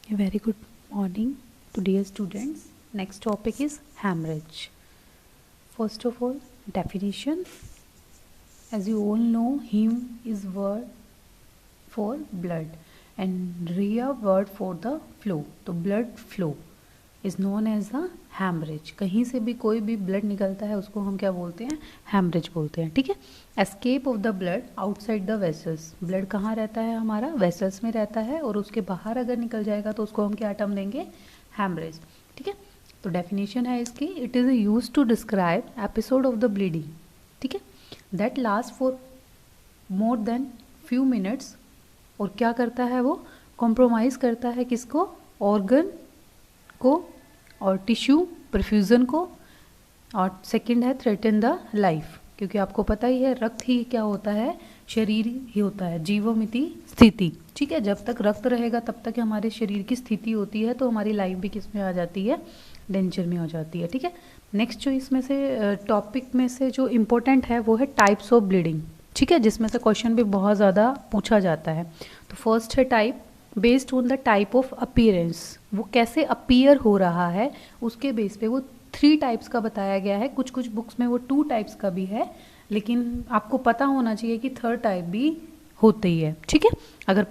A very good morning to dear students. Next topic is hemorrhage. First of all, definition. As you all know, hem is word for blood and rhea word for the flow. तो blood flow is known as the hemorrhage. कहीं से भी कोई भी blood निकलता है उसको हम क्या बोलते हैं? हेमरेज बोलते हैं. ठीक है. Escape of the blood outside the vessels. Blood कहाँ रहता है? हमारा वेसल्स में रहता है और उसके बाहर अगर निकल जाएगा तो उसको हम क्या टर्म देंगे? हेमरेज. ठीक है. तो डेफिनेशन है इसकी, it is use to describe episode of the bleeding. ठीक है. That last for more than few minutes. और क्या करता है वो? कॉम्प्रोमाइज़ करता है किसको? ऑर्गन को और टिश्यू परफ्यूज़न को. और सेकंड है थ्रेटन द लाइफ. क्योंकि आपको पता ही है रक्त ही क्या होता है? शरीर ही होता है. जीवमिति स्थिति. ठीक है. जब तक रक्त रहेगा तब तक हमारे शरीर की स्थिति होती है, तो हमारी लाइफ भी किस में आ जाती है? डेंजर में हो जाती है. ठीक है. नेक्स्ट जो इसमें से टॉपिक में से जो इम्पोर्टेंट है वो है टाइप्स ऑफ ब्लीडिंग. ठीक है. जिसमें से क्वेश्चन भी बहुत ज़्यादा पूछा जाता है. तो फर्स्ट है type. Based on the type of appearance, वो कैसे अपीयर हो रहा है उसके बेस पे वो 3 टाइप्स का बताया गया है. कुछ कुछ बुक्स में वो 2 टाइप्स का भी है, लेकिन आपको पता होना चाहिए कि 3rd टाइप भी होते ही है. ठीक है. अगर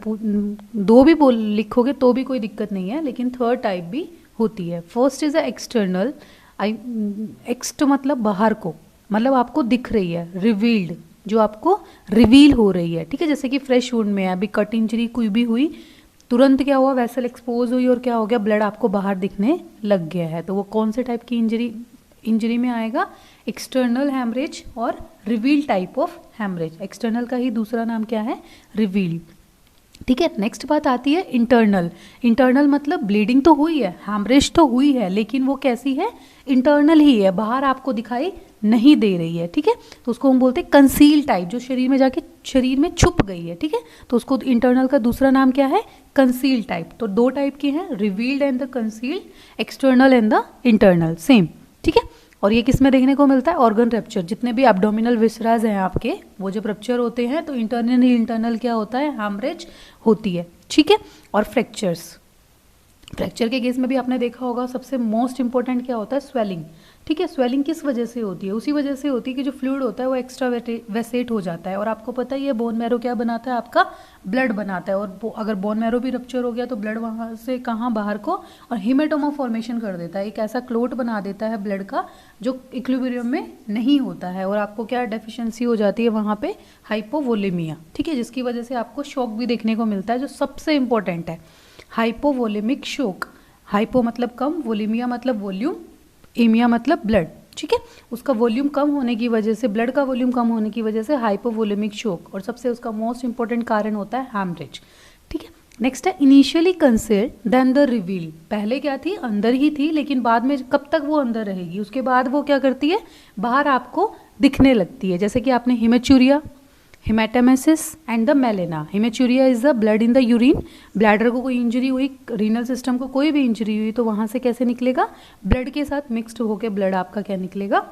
2 भी बोल लिखोगे तो भी कोई दिक्कत नहीं है, लेकिन 3rd टाइप भी होती है. First is a external. Ext मतलब बाहर को, मतलब आपको दिख रही है. रिवील्ड, जो आपको रिवील हो रही है. ठीक है. जैसे कि फ्रेश वुंड में अभी कट इंजरी कोई भी हुई, तुरंत क्या हुआ? वेसल एक्सपोज हुई और क्या हो गया? ब्लड आपको बाहर दिखने लग गया है. तो वो कौन से टाइप की इंजरी में आएगा? एक्सटर्नल हेमरेज और reveal type of haemorrhage. External का ही दूसरा नाम क्या है? रिवील. ठीक है. नेक्स्ट बात आती है इंटरनल. इंटरनल मतलब ब्लीडिंग तो हुई है, हेमरेज तो हुई है, लेकिन वो कैसी है? इंटरनल ही है, बाहर आपको दिखाई नहीं दे रही है. ठीक है. तो उसको हम बोलते हैं कंसील टाइप, जो शरीर में जाके शरीर में छुप गई है. ठीक है. तो उसको इंटरनल का दूसरा नाम क्या है? Conceal type. तो 2 टाइप के हैं, revealed and the concealed, external and the internal. Same. ठीक है. और ये किस में देखने को मिलता है? Organ rupture. जितने भी एब्डोमिनल विसराज हैं आपके, वो जब रप्चर होते हैं तो इंटरनल क्या होता है? हेमरेज होती है. ठीक है. और फ्रैक्चर्स. फ्रैक्चर के केस में भी आपने देखा होगा सबसे मोस्ट इंपॉर्टेंट क्या होता है? स्वेलिंग. ठीक है. स्वेलिंग किस वजह से होती है? उसी वजह से होती है कि जो फ्लूइड होता है वो एक्स्ट्रा वेसेट हो जाता है. और आपको पता ही है बोन मैरो क्या बनाता है? आपका ब्लड बनाता है. और अगर बोन मैरो भी रप्चर हो गया तो ब्लड वहाँ से कहाँ? बाहर को. और हीमेटोमा फॉर्मेशन कर देता है, एक ऐसा क्लोट बना देता है ब्लड का जो इक्विलिब्रियम में नहीं होता है. और आपको क्या डेफिशिएंसी हो जाती है वहाँ पे? हाइपोवोलेमिया. ठीक है. जिसकी वजह से आपको शॉक भी देखने को मिलता है, जो सबसे इंपॉर्टेंट है. हाइपोवोलेमिक शोक. हाइपो मतलब कम, वोलेमिया मतलब वॉल्यूम, एमिया मतलब ब्लड. ठीक है. उसका वॉल्यूम कम होने की वजह से, ब्लड का वॉल्यूम कम होने की वजह से हाइपोवोलेमिक शोक. और सबसे उसका मोस्ट इंपॉर्टेंट कारण होता है हेमरेज. ठीक है. नेक्स्ट है initially concealed then the reveal. पहले क्या थी? अंदर ही थी, लेकिन बाद में कब तक वो अंदर रहेगी? उसके बाद वो क्या करती है? बाहर आपको दिखने लगती है. जैसे कि आपने haematuria, haematemesis and the melena. Haematuria is the blood in the urine. Bladder को कोई इंजरी हुई, रीनल सिस्टम को कोई भी इंजरी हुई, तो वहाँ से कैसे निकलेगा? ब्लड के साथ मिक्सड होकर ब्लड आपका क्या निकलेगा?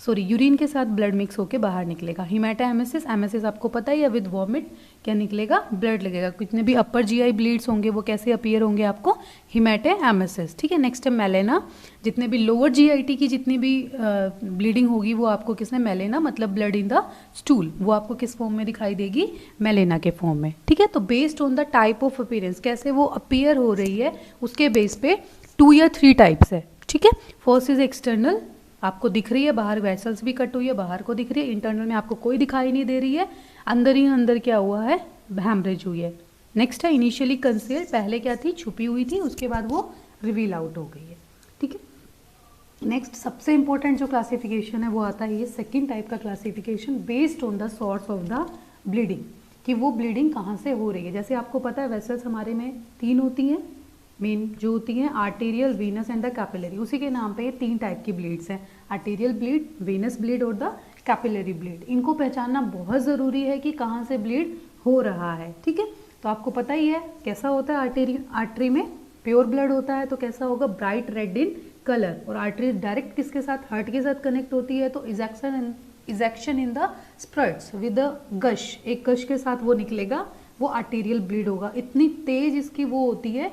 यूरिन के साथ ब्लड मिक्स होकर बाहर निकलेगा. हिमेटामेसिस, एमेसिस आपको पता ही है, विद वॉमिट क्या निकलेगा? ब्लड लगेगा. कितने भी अपर जीआई ब्लीड्स होंगे वो कैसे अपीयर होंगे आपको? हिमेटामेसिस. ठीक है. नेक्स्ट है मेलेना. जितने भी लोअर जीआईटी की जितनी भी ब्लीडिंग होगी वो आपको किसने? मेलेना मतलब ब्लड इन द स्टूल, वो आपको किस फॉर्म में दिखाई देगी? मेलेना के फॉर्म में. ठीक है. तो based on the type of appearance, कैसे वो अपीयर हो रही है उसके बेस पे 2 या 3 टाइप्स है. ठीक है. फर्स्ट इज एक्सटर्नल, आपको दिख रही है, बाहर वेसल्स भी कट हुई है, बाहर को दिख रही है. इंटरनल में आपको कोई दिखाई नहीं दे रही है, अंदर ही अंदर क्या हुआ है? हेमरेज हुई है. नेक्स्ट है इनिशियली कंसील्ड. पहले क्या थी? छुपी हुई थी, उसके बाद वो रिवील आउट हो गई है. ठीक है. नेक्स्ट सबसे इंपॉर्टेंट जो क्लासिफिकेशन है वो आता है ये सेकेंड टाइप का classification, based on the source of the bleeding, कि वो ब्लीडिंग कहाँ से हो रही है. जैसे आपको पता है वेसल्स हमारे में 3 होती हैं मेन, जो होती हैं arterial, Venus and the capillary. उसी के नाम पे ये 3 टाइप की ब्लीड्स हैं, आर्टेरियल ब्लीड, वीनस ब्लीड और द कैपिलरी ब्लीड. इनको पहचानना बहुत ज़रूरी है कि कहाँ से ब्लीड हो रहा है. ठीक है. तो आपको पता ही है कैसा होता है आर्टरी में प्योर ब्लड होता है तो कैसा होगा? Bright red in colour. और आर्टरी डायरेक्ट किसके साथ? हार्ट के साथ कनेक्ट होती है, तो इजेक्शन इन द स्प्रट्स विद गश, एक गश के साथ वो निकलेगा, वो आर्टेरियल ब्लीड होगा. इतनी तेज इसकी वो होती है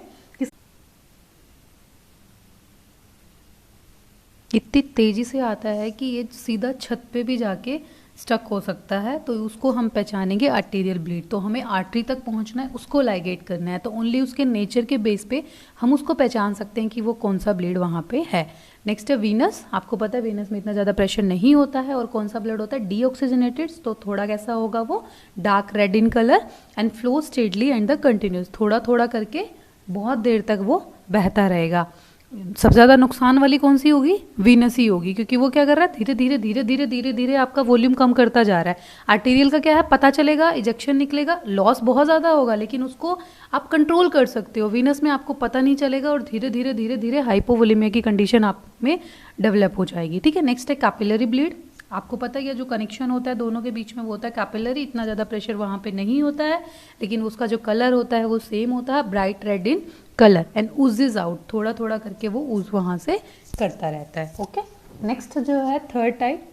इतनी तेज़ी से आता है कि ये सीधा छत पे भी जाके स्टक हो सकता है, तो उसको हम पहचानेंगे आर्टीरियल ब्लीड। तो हमें आर्टरी तक पहुंचना है, उसको लाइगेट करना है, तो ओनली उसके नेचर के बेस पे हम उसको पहचान सकते हैं कि वो कौन सा ब्लीड वहाँ पे है। नेक्स्ट है वीनस। आपको पता है वीनस में इतना ज़्यादा प्रेशर नहीं होता है, और कौन सा ब्लड होता है, डीऑक्सीजनेटेड, तो थोड़ा कैसा होगा वो, dark red in colour, and flow steadily and the continuous, थोड़ा थोड़ा करके बहुत देर तक वो बहता रहेगा। सबसे ज़्यादा नुकसान वाली कौन सी होगी, वीनस ही होगी, क्योंकि वो क्या कर रहा है, धीरे धीरे धीरे धीरे धीरे धीरे आपका वॉल्यूम कम करता जा रहा है। आर्टीरियल का क्या है, पता चलेगा, इजेक्शन निकलेगा, लॉस बहुत ज़्यादा होगा, लेकिन उसको आप कंट्रोल कर सकते हो। वीनस में आपको पता नहीं चलेगा, और धीरे धीरे धीरे धीरे हाइपोवोलेमिया की कंडीशन आप में डेवलप हो जाएगी। ठीक है, नेक्स्ट है कैपिलरी ब्लीड। आपको पता है, जो कनेक्शन होता है दोनों के बीच में वो होता है कैपिलरी, इतना ज़्यादा प्रेशर वहाँ पे नहीं होता है, लेकिन उसका जो कलर होता है वो सेम होता है, bright red in colour, and oozes out, थोड़ा थोड़ा करके वो ऊज वहाँ से करता रहता है। ओके, नेक्स्ट जो है third type,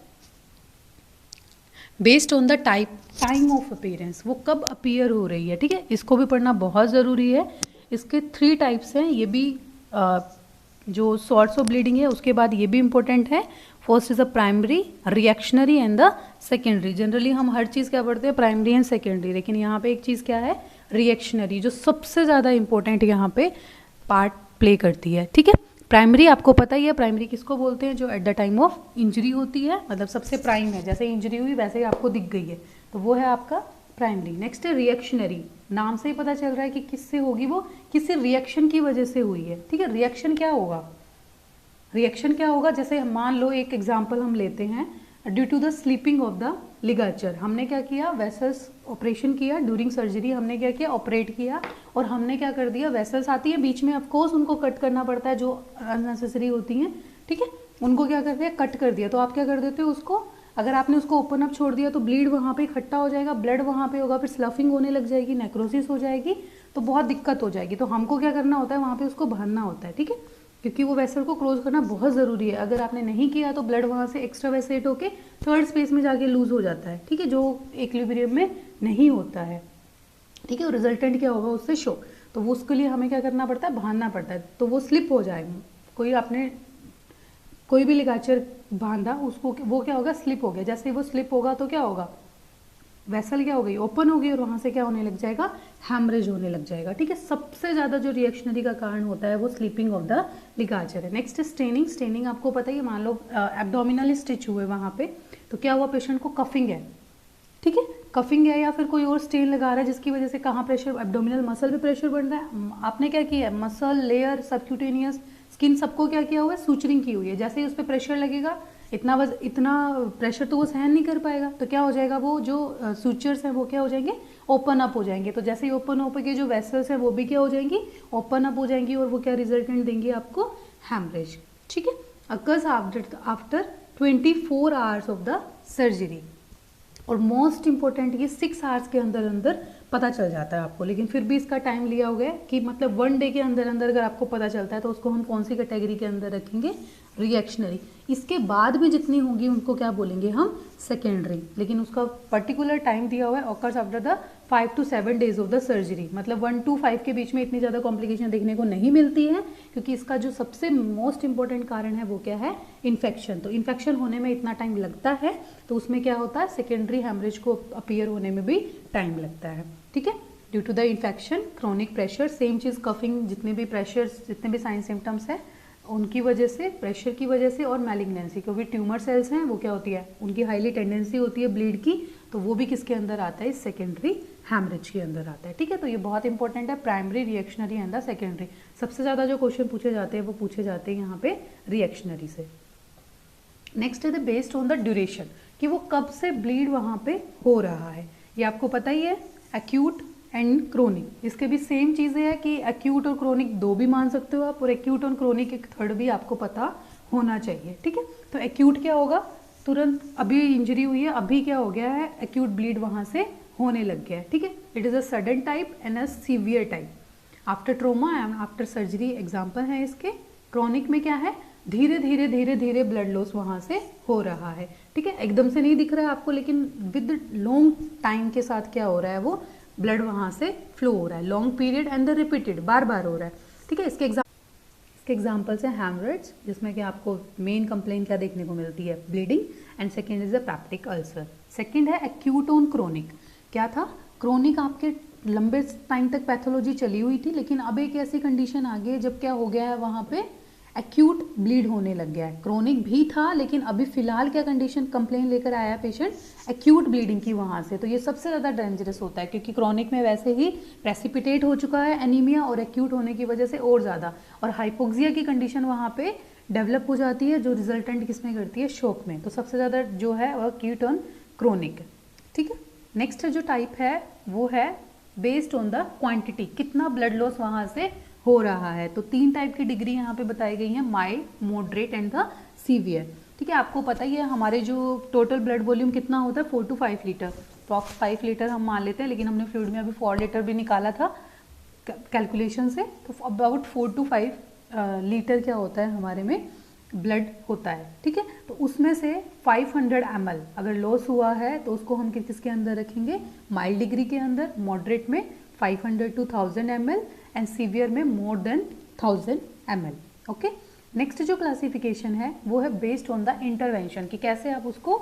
based on the time of appearance, वो कब अपीयर हो रही है। ठीक है, इसको भी पढ़ना बहुत ज़रूरी है। इसके 3 टाइप्स हैं, ये भी जो सोर्स ऑफ ब्लीडिंग है उसके बाद ये भी इंपॉर्टेंट है। First is a primary, reactionary and the secondary. Generally हम हर चीज़ क्या पढ़ते हैं, प्राइमरी एंड सेकेंडरी, लेकिन यहाँ पे एक चीज़ क्या है, रिएक्शनरी, जो सबसे ज़्यादा इंपॉर्टेंट यहाँ पे पार्ट प्ले करती है। ठीक है, प्राइमरी आपको पता ही है, प्राइमरी किसको बोलते हैं, जो at the time of injury होती है, मतलब सबसे प्राइम है, जैसे इंजरी हुई वैसे ही आपको दिख गई है, तो वो है आपका प्राइमरी। नेक्स्ट है रिएक्शनरी, नाम से ही पता चल रहा है कि किससे होगी, वो किसी रिएक्शन की वजह से हुई है। ठीक है, रिएक्शन क्या होगा, रिएक्शन क्या होगा, जैसे मान लो एक एग्जांपल हम लेते हैं, due to the slipping of the ligature, हमने क्या किया, वेसल्स ऑपरेशन किया, ड्यूरिंग सर्जरी हमने क्या किया, ऑपरेट किया, और हमने क्या कर दिया, वेसल्स आती है बीच में, ऑफकोर्स उनको कट करना पड़ता है जो अननेसेसरी होती हैं। ठीक है, उनको क्या कर दिया, कट कर दिया, तो आप क्या कर देते हो उसको, अगर आपने उसको ओपन अप छोड़ दिया तो ब्लीड वहाँ पे इकट्ठा हो जाएगा, ब्लड वहाँ पे होगा, फिर स्लफिंग होने लग जाएगी, नेक्रोसिस हो जाएगी, तो बहुत दिक्कत हो जाएगी। तो हमको क्या करना होता है, वहाँ पे उसको भरना होता है। ठीक है, क्योंकि वो वेसल को क्लोज करना बहुत ज़रूरी है, अगर आपने नहीं किया तो ब्लड वहाँ से एक्स्ट्रा वेसेट होके थर्ड स्पेस में जाके लूज हो जाता है। ठीक है, जो इक्विलिब्रियम में नहीं होता है। ठीक है, और रिजल्टेंट क्या होगा उससे, शो, तो वो उसके लिए हमें क्या करना पड़ता है, बांधना पड़ता है, तो वो स्लिप हो जाएगा। कोई भी लिगाचर बांधा, उसको वो क्या होगा, स्लिप हो गया, जैसे वो स्लिप होगा तो क्या होगा, वेसल क्या हो गई, ओपन हो गई, और वहाँ से क्या होने लग जाएगा, हैमरेज होने लग जाएगा। ठीक है, सबसे ज़्यादा जो रिएक्शनरी का कारण होता है वो स्लीपिंग ऑफ द लिगाचर है। Next staining. स्टेनिंग आपको पता ही है, मान लो एब्डोमिनल स्टिच हुए वहाँ पे, तो क्या हुआ, पेशेंट को कफिंग है। ठीक है, कफिंग है, या फिर कोई और स्टेन लगा रहा है जिसकी वजह से कहाँ प्रेशर, एब्डोमिनल मसल पे प्रेशर बन रहा है, आपने क्या किया है, मसल लेयर, सबक्यूटेनियस स्किन, सबको क्या किया हुआ है, सूचरिंग की हुई है, जैसे ही उस पर प्रेशर लगेगा, इतना प्रेशर तो वो सहन नहीं कर पाएगा, तो क्या हो जाएगा, वो जो सूचर्स हैं वो क्या हो जाएंगे, ओपन अप हो जाएंगे, तो जैसे ही ओपन अप के जो वेसल्स हैं वो भी क्या हो जाएंगी, ओपन अप हो जाएंगी, और वो क्या रिजल्टेंट देंगे आपको, हैमरेज। ठीक है, occurs after 24 hours of the surgery, और मोस्ट इंपॉर्टेंट ये 6 आवर्स के अंदर अंदर पता चल जाता है आपको, लेकिन फिर भी इसका टाइम लिया हो गया कि मतलब 1 डे के अंदर अंदर अगर आपको पता चलता है तो उसको हम कौन सी कैटेगरी के अंदर रखेंगे, रिएक्शनरी। इसके बाद भी जितनी होंगी उनको क्या बोलेंगे हम, सेकेंडरी, लेकिन उसका पर्टिकुलर टाइम दिया हुआ है, occurs after the 5 to 7 days of the surgery, मतलब 1 to 5 के बीच में इतनी ज़्यादा कॉम्प्लिकेशन देखने को नहीं मिलती है, क्योंकि इसका जो सबसे मोस्ट इंपॉर्टेंट कारण है वो क्या है, इन्फेक्शन। तो इन्फेक्शन होने में इतना टाइम लगता है, तो उसमें क्या होता है, सेकेंडरी हैमरेज को अपीयर होने में भी टाइम लगता है। ठीक है, due to the infection, chronic pressure, same चीज़, कफिंग, जितने भी प्रेशर, जितने भी साइन सिम्टम्स हैं उनकी वजह से, प्रेशर की वजह से, और मैलिग्नेंसी, क्योंकि ट्यूमर सेल्स हैं वो क्या होती है, उनकी हाईली टेंडेंसी होती है ब्लीड की, तो वो भी किसके अंदर आता है, इस सेकेंडरी हैमरेज के अंदर आता है। ठीक है, तो ये बहुत इंपॉर्टेंट है, primary, reactionary and the secondary. सबसे ज़्यादा जो क्वेश्चन पूछे जाते हैं वो पूछे जाते हैं यहाँ पे रिएक्शनरी से। नेक्स्ट है the based on the duration, कि वो कब से ब्लीड वहाँ पे हो रहा है, ये आपको पता ही है, एक्यूट एंड क्रोनिक, इसके भी सेम चीज़ें हैं कि एक्यूट और क्रोनिक 2 भी मान सकते हो आप, और एक्यूट और क्रोनिक एक थर्ड भी आपको पता होना चाहिए। ठीक है, तो एक्यूट क्या होगा, तुरंत अभी इंजरी हुई है, अभी क्या हो गया है, एक्यूट ब्लीड वहाँ से होने लग गया है। ठीक है, it is a sudden type and a severe type, after trauma and after surgery example है इसके। क्रोनिक में क्या है, धीरे धीरे धीरे धीरे ब्लड लॉस वहाँ से हो रहा है। ठीक है, एकदम से नहीं दिख रहा है आपको, लेकिन विद लॉन्ग टाइम के साथ क्या हो रहा है, वो ब्लड वहाँ से फ्लो हो रहा है, long period and the repeated, बार बार हो रहा है। ठीक है, इसके एग्जाम्पल्स हैं हैमरेज, जिसमें कि आपको मेन कंप्लेन क्या देखने को मिलती है, bleeding, and second is the peptic ulcer. Second है एक्यूट ऑन क्रोनिक। क्या था, क्रोनिक आपके लंबे टाइम तक पैथोलॉजी चली हुई थी, लेकिन अब एक ऐसी कंडीशन आ गई है जब क्या हो गया है, वहाँ पे एक्यूट ब्लीड होने लग गया है। क्रोनिक भी था, लेकिन अभी फिलहाल क्या कंडीशन कंप्लेन लेकर आया पेशेंट, एक्यूट ब्लीडिंग की वहाँ से। तो ये सबसे ज़्यादा डेंजरस होता है, क्योंकि क्रोनिक में वैसे ही प्रेसिपिटेट हो चुका है एनीमिया, और एक्यूट होने की वजह से और ज़्यादा, और हाइपोक्सिया की कंडीशन वहाँ पे डेवलप हो जाती है, जो रिजल्टेंट किसमें करती है, शॉक में। तो सबसे ज़्यादा जो है वह एक्यूट ऑन क्रोनिक। ठीक है, नेक्स्ट जो टाइप है वो है बेस्ड ऑन द क्वांटिटी, कितना ब्लड लॉस वहाँ से हो रहा है। तो 3 टाइप की डिग्री यहाँ पे बताई गई है, mild, moderate and the severe. ठीक है, आपको पता ही है हमारे जो टोटल ब्लड वॉल्यूम कितना होता है, 4 to 5 लीटर, अप्रॉक्स 5 लीटर हम मान लेते हैं, लेकिन हमने फ्लूइड में अभी 4 लीटर भी निकाला था कैलकुलेशन से। तो अबाउट 4 to 5 लीटर क्या होता है हमारे में ब्लड होता है। ठीक है, तो उसमें से 500 ml अगर लॉस हुआ है तो उसको हम किसके अंदर रखेंगे, माइल्ड डिग्री के अंदर, मॉडरेट में 500 to 1000 ml एंड सीवियर में more than 1000 ml। Okay, next जो क्लासिफिकेशन है वो है बेस्ड ऑन द इंटरवेंशन, कि कैसे आप उसको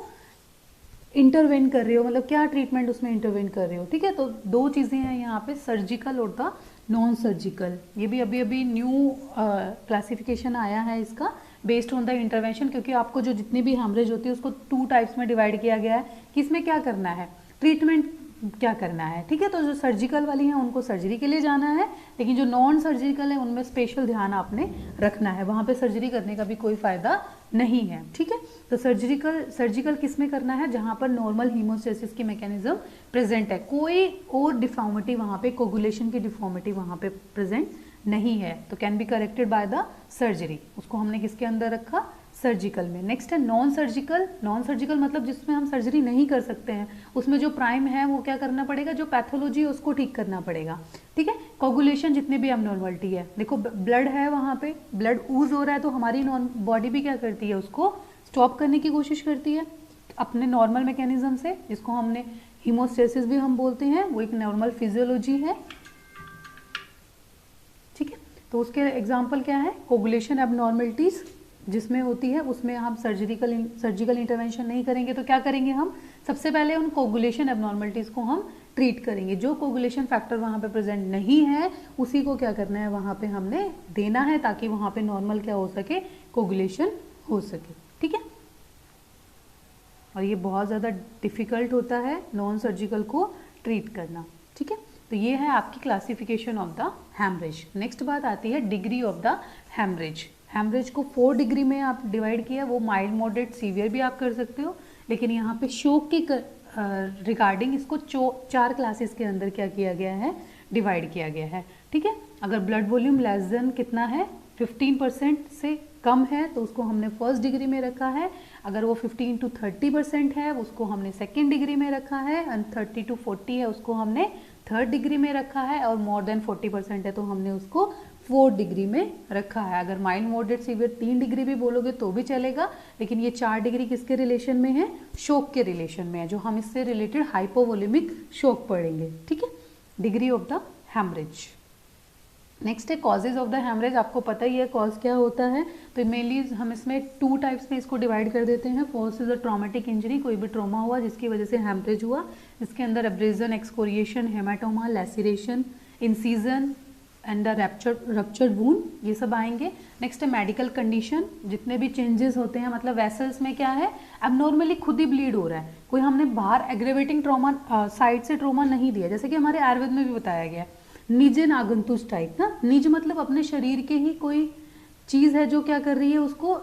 इंटरवेन कर रहे हो, मतलब क्या ट्रीटमेंट उसमें इंटरवेन कर रहे हो। ठीक है, तो 2 चीज़ें हैं यहाँ पे, सर्जिकल और द नॉन सर्जिकल। ये भी अभी अभी न्यू क्लासिफिकेशन आया है इसका, बेस्ड ऑन द इंटरवेंशन, क्योंकि आपको जो जितनी भी हेमरेज होती है उसको 2 टाइप्स में डिवाइड किया गया है कि इसमें क्या करना है, ट्रीटमेंट क्या करना है। ठीक है, तो जो सर्जिकल वाली हैं उनको सर्जरी के लिए जाना है, लेकिन जो नॉन सर्जिकल है उनमें स्पेशल ध्यान आपने रखना है, वहाँ पे सर्जरी करने का भी कोई फ़ायदा नहीं है। ठीक है, तो सर्जिकल किस में करना है, जहाँ पर नॉर्मल हीमोस्टेसिस की मैकेनिज्म प्रेजेंट है, कोई और डिफॉर्मिटी वहाँ पे, कोगुलेशन की डिफॉर्मिटी वहाँ पे प्रेजेंट नहीं है, तो can be corrected by the surgery. उसको हमने किसके अंदर रखा, सर्जिकल में। नेक्स्ट है नॉन सर्जिकल। नॉन सर्जिकल मतलब जिसमें हम सर्जरी नहीं कर सकते हैं, उसमें जो प्राइम है वो क्या करना पड़ेगा, जो पैथोलॉजी है उसको ठीक करना पड़ेगा। ठीक है, कोगुलेशन जितने भी अबनॉर्मलिटी है, देखो ब्लड है वहाँ पे, ब्लड ऊज हो रहा है, तो हमारी बॉडी भी क्या करती है, उसको स्टॉप करने की कोशिश करती है अपने नॉर्मल मैकेनिज्म से, जिसको हमने हीमोस्टेसिस भी हम बोलते हैं, वो एक नॉर्मल फिजियोलॉजी है। ठीक है, तो उसके एग्जाम्पल क्या है, कोगुलेशन एबनॉर्मलिटीज जिसमें होती है, उसमें हम सर्जिकल इंटरवेंशन नहीं करेंगे, तो क्या करेंगे हम, सबसे पहले उन कोगुलेशन एबनॉर्मलिटीज को हम ट्रीट करेंगे। जो कोगुलेशन फैक्टर वहाँ पे प्रेजेंट नहीं है उसी को क्या करना है, वहाँ पे हमने देना है, ताकि वहाँ पे नॉर्मल क्या हो सके, कोगुलेशन हो सके। ठीक है, और ये बहुत ज़्यादा डिफ़िकल्ट होता है नॉन सर्जिकल को ट्रीट करना। ठीक है, तो ये है आपकी classification of the haemorrhage. Next बात आती है degree of the haemorrhage. Haemorrhage को 4 डिग्री में आप डिवाइड किया, वो माइल्ड, मॉडरेट, सीवियर भी आप कर सकते हो, लेकिन यहाँ पे शोक की रिगार्डिंग इसको 4 क्लासेस के अंदर क्या किया गया है, डिवाइड किया गया है। ठीक है, अगर ब्लड वॉल्यूम लेस देन कितना है, 15% से कम है, तो उसको हमने फर्स्ट डिग्री में रखा है। अगर वो 15 to 30% है उसको हमने सेकेंड डिग्री में रखा है, एंड 30 to 40 है उसको हमने थर्ड डिग्री में रखा है, और मोर देन 40% है तो हमने उसको 4 डिग्री में रखा है। अगर माइल्ड, मॉडरेट, सीवियर 3 डिग्री भी बोलोगे तो भी चलेगा, लेकिन ये 4 डिग्री किसके रिलेशन में है, शोक के रिलेशन में है, जो हम इससे रिलेटेड हाइपोवोलेमिक शोक पढ़ेंगे। ठीक है, degree of the haemorrhage. Next है कॉजेज ऑफ द हैमरेज। आपको पता ही है कॉज क्या होता है, तो मेनली हम इसमें 2 टाइप्स में इसको डिवाइड कर देते हैं। First is a traumatic injury, कोई भी ट्रॉमा हुआ जिसकी वजह से हैमरेज हुआ, इसके अंदर abrasion, excoriation, haematoma, laceration, incision and the ruptured wound, ये सब आएंगे। नेक्स्ट है मेडिकल कंडीशन, जितने भी चेंजेस होते हैं, मतलब वेसल्स में क्या है, एबनॉर्मली खुद ही ब्लीड हो रहा है, कोई हमने बाहर एग्रेवेटिंग ट्रॉमा साइड से ट्रॉमा नहीं दिया, जैसे कि हमारे आयुर्वेद में भी बताया गया है, निज नागंतुष टाइप ना, निज मतलब अपने शरीर के ही कोई चीज़ है जो क्या कर रही है, उसको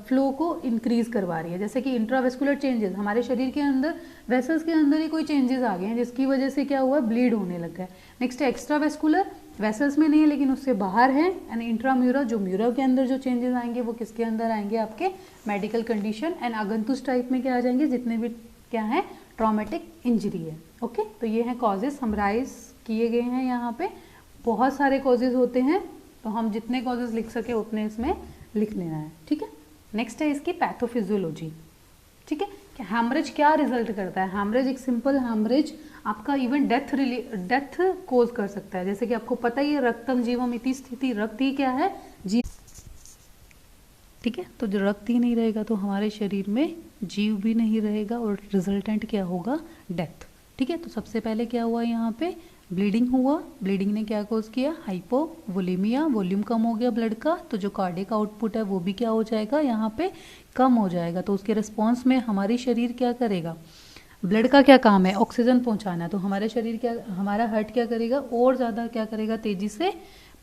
फ्लो को इंक्रीज करवा रही है। जैसे कि इंट्रावेस्कुलर चेंजेस, हमारे शरीर के अंदर वेसल्स के अंदर ही कोई चेंजेस आ गए हैं जिसकी वजह से क्या हुआ, ब्लीड होने लगा है। नेक्स्ट है एक्स्ट्रावेस्कुलर, वेसल्स में नहीं है लेकिन उससे बाहर है, एंड इंट्राम्यूरल, जो म्यूरल के अंदर जो चेंजेस आएंगे वो किसके अंदर आएंगे, आपके मेडिकल कंडीशन। एंड आगंतुष टाइप में क्या आ जाएंगे, जितने भी क्या है ट्रॉमेटिक इंजरी है। ओके, तो ये हैं कॉजेज समराइज किए गए हैं यहाँ पे। बहुत सारे कॉजेज होते हैं, तो हम जितने कॉजेज लिख सके उतने इसमें लिख लेना है। ठीक है, नेक्स्ट है इसकी पैथोफिजियोलॉजी। ठीक है, कि हैमरेज क्या रिजल्ट करता है। हैमरेज, एक सिंपल हैमरेज आपका इवन डेथ कोज कर सकता है। जैसे कि आपको पता ही है, रक्तम जीवम इति स्थिति, रक्त ही क्या है, ठीक है। तो जो रक्त ही नहीं रहेगा तो हमारे शरीर में जीव भी नहीं रहेगा और रिजल्टेंट क्या होगा, डेथ। ठीक है। तो सबसे पहले क्या हुआ, यहाँ पे ब्लीडिंग हुआ। ब्लीडिंग ने क्या कॉज किया, हाइपोवोलेमिया, वॉल्यूम कम हो गया ब्लड का, तो जो कार्डियक आउटपुट है वो भी क्या हो जाएगा, यहाँ पे कम हो जाएगा। तो उसके रिस्पॉन्स में हमारी शरीर क्या करेगा, ब्लड का क्या काम है, ऑक्सीजन पहुंचाना। तो हमारे शरीर क्या, हमारा हार्ट क्या करेगा, और ज़्यादा क्या करेगा, तेजी से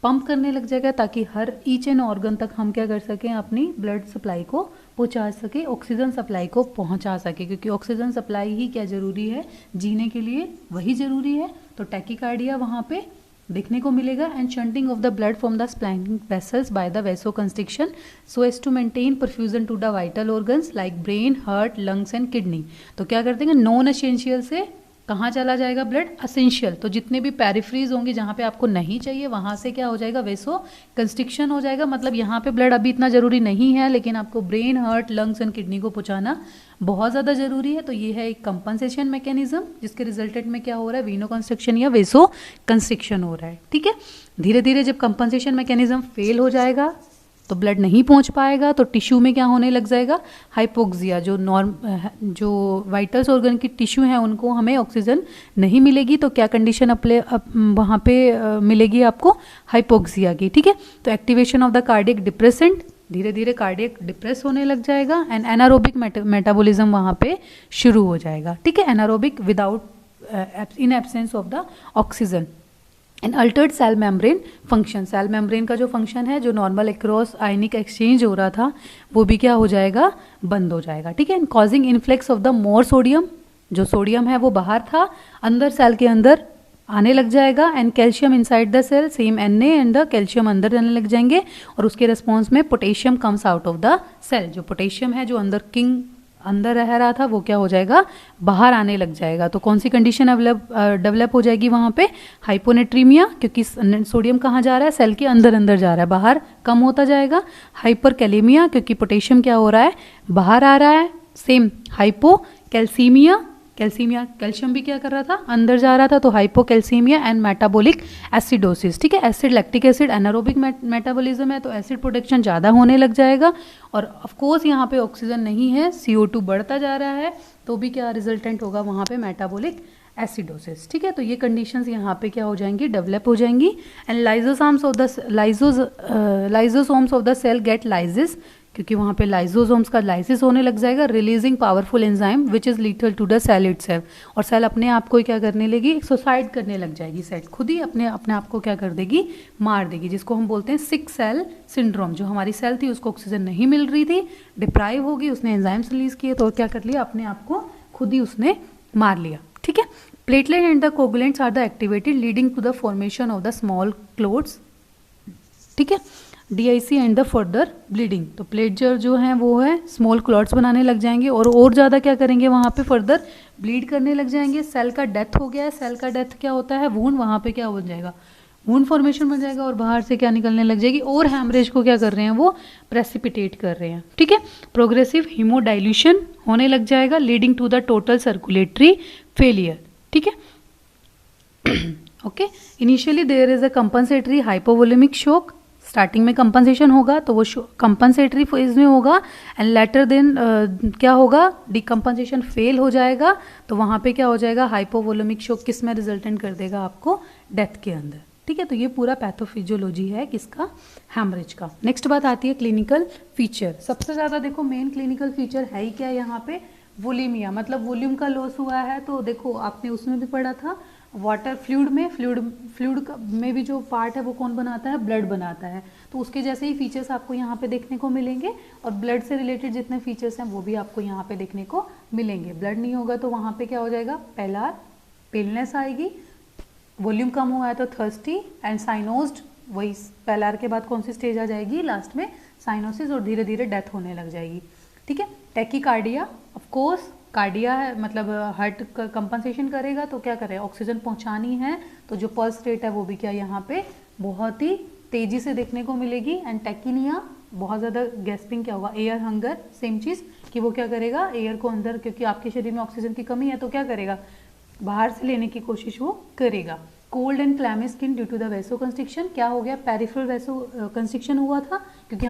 पंप करने लग जाएगा, ताकि हर ईच एंड ऑर्गन तक हम क्या कर सकें, अपनी ब्लड सप्लाई को पहुंचा सके, ऑक्सीजन सप्लाई को पहुंचा सके, क्योंकि ऑक्सीजन सप्लाई ही क्या जरूरी है, जीने के लिए वही जरूरी है। तो टैकीकार्डिया वहाँ पे देखने को मिलेगा। And shunting of the blood from the splanchnic vessels by the vasoconstriction so as to maintain perfusion to the vital organs like brain, heart, lungs and kidney. तो क्या करते हैं, नॉन एसेंशियल से कहाँ चला जाएगा ब्लड, असेंशियल। तो जितने भी पेरिफ्रीज होंगे जहाँ पे आपको नहीं चाहिए वहाँ से क्या हो जाएगा, वेसो कंस्ट्रिक्शन हो जाएगा। मतलब यहाँ पे ब्लड अभी इतना जरूरी नहीं है, लेकिन आपको brain, heart, lungs and kidney को पहुँचाना बहुत ज़्यादा जरूरी है। तो ये है एक कंपनसेशन मैकेनिज्म, जिसके रिजल्टेंट में क्या हो रहा है, वीनो कंस्ट्रिक्शन या वेसो कंस्ट्रिक्शन हो रहा है। ठीक है। धीरे धीरे जब कंपनसेशन मैकेनिज्म फेल हो जाएगा तो ब्लड नहीं पहुंच पाएगा, तो टिश्यू में क्या होने लग जाएगा, हाइपोक्सिया। जो वाइटल्स ऑर्गन की टिश्यू हैं उनको हमें ऑक्सीजन नहीं मिलेगी, तो क्या कंडीशन वहाँ पे मिलेगी आपको, हाइपोक्सिया की। ठीक है। तो activation of the cardiac depressant, धीरे धीरे कार्डियक डिप्रेस होने लग जाएगा। एंड एनारोबिक मेटाबॉलिज्म वहाँ पे शुरू हो जाएगा। ठीक है। Anaerobic without in absence of the oxygen. And altered cell membrane function, cell membrane का जो फंक्शन है, जो नॉर्मल अक्रॉस आयनिक एक्सचेंज हो रहा था, वो भी क्या हो जाएगा, बंद हो जाएगा। ठीक है। And causing influx of the more sodium, जो सोडियम है वो बाहर था, अंदर सेल के अंदर आने लग जाएगा। And calcium inside the cell, same Na and the calcium अंदर जाने लग जाएंगे, और उसके रिस्पॉन्स में potassium comes out of the cell. जो पोटेशियम है, जो अंदर किंग अंदर रह रहा था, वो क्या हो जाएगा, बाहर आने लग जाएगा। तो कौन सी कंडीशन डेवलप हो जाएगी वहाँ पे, हाइपोनेट्रीमिया, क्योंकि सोडियम कहाँ जा रहा है, सेल के अंदर अंदर जा रहा है, बाहर कम होता जाएगा। हाइपरकैलेमिया, क्योंकि पोटेशियम क्या हो रहा है, बाहर आ रहा है। सेम हाइपोकैल्सीमिया, कैल्सीमिया, कैल्शियम भी क्या कर रहा था, अंदर जा रहा था, तो हाइपोकैल्सीमिया। And metabolic acidosis. ठीक है। Acid, lactic acid anaerobic metabolism है, तो एसिड प्रोडक्शन ज़्यादा होने लग जाएगा। और ऑफ कोर्स यहाँ पे ऑक्सीजन नहीं है, CO2 बढ़ता जा रहा है, तो भी क्या रिजल्टेंट होगा वहाँ पे, मेटाबॉलिक एसिडोसिस। ठीक है। तो ये कंडीशंस यहाँ पे क्या हो जाएंगी, डेवलप हो जाएंगी। And lysosomes of the cell get lysis, क्योंकि वहाँ पे लाइजोसोम्स का लाइसिस होने लग जाएगा, releasing powerful enzyme which is lethal to the cell itself. और सेल अपने आप को क्या करने लगी, सुसाइड करने लग जाएगी, सेल खुद ही अपने आप को क्या कर देगी, मार देगी, जिसको हम बोलते हैं सिक सेल सिंड्रोम। जो हमारी सेल थी उसको ऑक्सीजन नहीं मिल रही थी, डिप्राइव होगी, उसने एंजाइम्स रिलीज किए, तो क्या कर लिया, अपने आप को खुद ही उसने मार लिया। ठीक है। Platelet and the coagulants are the activated leading to the formation of the small clots. ठीक है। DIC and the further bleeding, तो प्लेटजर जो हैं वो है स्मॉल क्लॉट्स बनाने लग जाएंगे, और ज़्यादा क्या करेंगे, वहाँ पे फर्दर ब्लीड करने लग जाएंगे। सेल का डेथ हो गया है, सेल का डेथ क्या होता है, वूंड, वहाँ पे क्या हो जाएगा, वूंड फॉर्मेशन बन जाएगा, और बाहर से क्या निकलने लग जाएगी, और हैमरेज को क्या कर रहे हैं, वो प्रेसिपिटेट कर रहे हैं। ठीक है। प्रोग्रेसिव हीमोडाइल्यूशन होने लग जाएगा, leading to the total circulatory failure. ठीक है। Okay. Initially there is a compensatory hypovolaemic shock, starting में कंपनसेशन होगा, तो वो कंपनसेटरी फेज में होगा। एंड लेटर देन क्या होगा, डिकम्पनसेशन फेल हो जाएगा, तो वहाँ पे क्या हो जाएगा, हाइपोवोलेमिक शॉक किस में रिजल्टेंट कर देगा आपको, डेथ के अंदर। ठीक है। तो ये पूरा पैथोफिजियोलॉजी है किसका, हैमरेज का। नेक्स्ट बात आती है क्लिनिकल फीचर। सबसे ज़्यादा देखो मेन क्लिनिकल फीचर है ही क्या यहाँ पे, वोलीमिया, मतलब वॉल्यूम का लॉस हुआ है। तो देखो आपने उसमें भी पढ़ा था, वाटर फ्लूइड में भी जो पार्ट है वो कौन बनाता है, ब्लड बनाता है। तो उसके जैसे ही फीचर्स आपको यहाँ पे देखने को मिलेंगे, और ब्लड से रिलेटेड जितने फीचर्स हैं वो भी आपको यहाँ पे देखने को मिलेंगे। ब्लड नहीं होगा तो वहाँ पे क्या हो जाएगा, पेलार, पेलनेस आएगी, वॉल्यूम कम हुआ है तो थर्स्टी एंड साइनोस्ड, वही पेलार के बाद कौन सी स्टेज आ जाएगी, लास्ट में साइनोसिस, और धीरे धीरे डेथ होने लग जाएगी। ठीक है। टैकीकार्डिया, ऑफ कोर्स कार्डिया है, मतलब हार्ट का कंपनसेशन करेगा, तो क्या करे, ऑक्सीजन पहुंचानी है, तो जो पल्स रेट है वो भी क्या यहाँ पे बहुत ही तेजी से देखने को मिलेगी। एंड टैकिनिया, बहुत ज़्यादा गैस्पिंग क्या होगा, एयर हंगर, सेम चीज़ कि वो क्या करेगा, एयर को अंदर, क्योंकि आपके शरीर में ऑक्सीजन की कमी है तो क्या करेगा, बाहर से लेने की कोशिश वो करेगा। Cold and clammy skin due to the vasoconstriction, क्या हो गया, पेरिफेरल वेसो कंस्ट्रिक्शन हुआ था, क्योंकि